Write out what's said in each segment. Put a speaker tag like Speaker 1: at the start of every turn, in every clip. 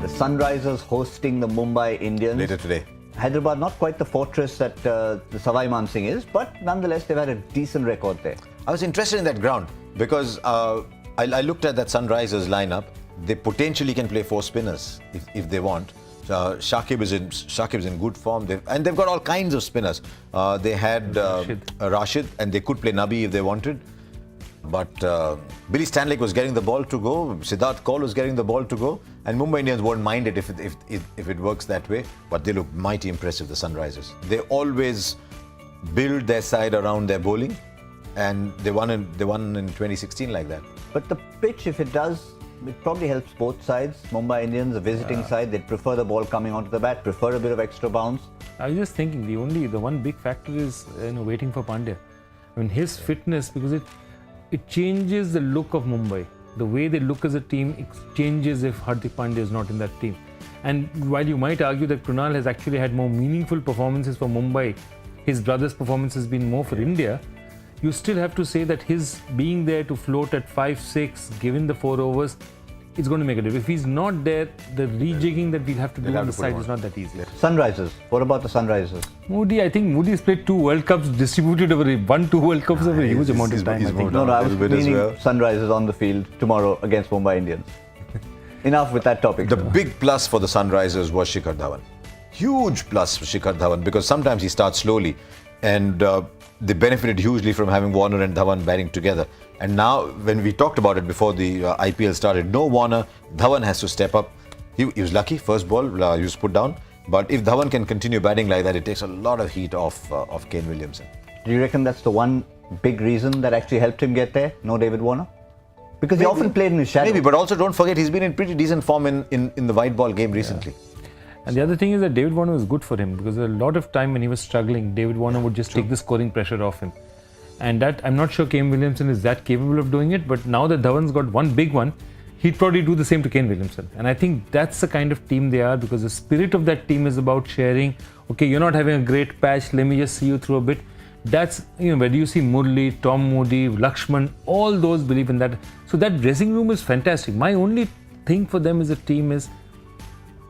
Speaker 1: The Sunrisers hosting the Mumbai Indians.
Speaker 2: Later today.
Speaker 1: Hyderabad, not quite the fortress that the Savai Mansingh is, but nonetheless, they've had a decent record there.
Speaker 2: I was interested in that ground because I looked at that Sunrisers lineup. They potentially can play 4 spinners if they want. Shakib is in good form, and they've got all kinds of spinners. They had Rashid, and they could play Nabi if they wanted. But Billy Stanley was getting the ball to go. Siddharth Kaul was getting the ball to go, and Mumbai Indians won't mind it if it works that way. But they look mighty impressive, the Sunrisers. They always build their side around their bowling, and they won in 2016 like that.
Speaker 1: But the pitch, if it does, it probably helps both sides. Mumbai Indians, a visiting side, they'd prefer the ball coming onto the bat, prefer a bit of extra bounce.
Speaker 3: I was just thinking the one big factor is waiting for Pandya. I mean his fitness, because it changes the look of Mumbai. The way they look as a team, it changes if Hardik Pandya is not in that team. And while you might argue that Krunal has actually had more meaningful performances for Mumbai, his brother's performance has been more for India, you still have to say that his being there to float at 5-6, given the 4 overs, it's going to make a difference. If he's not there, the rejigging that we'll have to do on the side is not that easy.
Speaker 1: Sunrisers. What about the Sunrisers?
Speaker 3: I think Moody's played 2 World Cups distributed over 1-2 World Cups over a huge amount of time. I think.
Speaker 1: No, I was meaning Sunrisers on the field tomorrow against Mumbai Indians. Enough with that topic.
Speaker 2: The big plus for the Sunrisers was Shikhar Dhawan. Huge plus for Shikhar Dhawan, because sometimes he starts slowly, and they benefited hugely from having Warner and Dhawan batting together. And now, when we talked about it before the IPL started, no Warner, Dhawan has to step up. He was lucky, first ball, he was put down. But if Dhawan can continue batting like that, it takes a lot of heat off Kane Williamson.
Speaker 1: Do you reckon that's the one big reason that actually helped him get there? No David Warner? Because he often played in his shadow.
Speaker 2: Maybe, but also don't forget, he's been in pretty decent form in the white ball game recently.
Speaker 3: Yeah. And the other thing is that David Warner was good for him, because a lot of time when he was struggling, David Warner would just take the scoring pressure off him. And that, I'm not sure Kane Williamson is that capable of doing it, but now that Dhawan's got one big one, he'd probably do the same to Kane Williamson. And I think that's the kind of team they are, because the spirit of that team is about sharing. Okay, you're not having a great patch, let me just see you through a bit. That's, where do you see Murli, Tom Moody, Lakshman, all those believe in that. So that dressing room is fantastic. My only thing for them as a team is,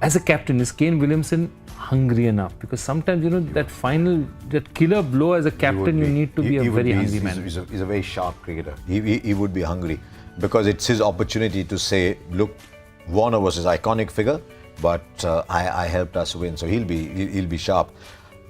Speaker 3: as a captain, is Kane Williamson hungry enough? Because sometimes, that killer blow as a captain, you need to be a very hungry man.
Speaker 2: He's a very sharp cricketer. He would be hungry, because it's his opportunity to say, look, Warner was his iconic figure, but I helped us win. So he'll be sharp.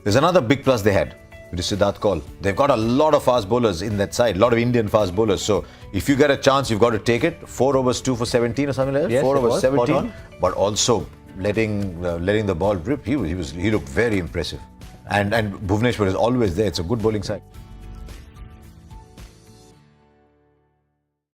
Speaker 2: There's another big plus they had, which is Siddharth Kaul. They've got a lot of fast bowlers in that side, a lot of Indian fast bowlers. So if you get a chance, you've got to take it. 4 overs 2 for 17 or something like that.
Speaker 1: Yes,
Speaker 2: 4 overs 17,
Speaker 1: on.
Speaker 2: but also letting the ball rip. He looked very impressive. And Bhuvneshwar is always there. It's a good bowling side.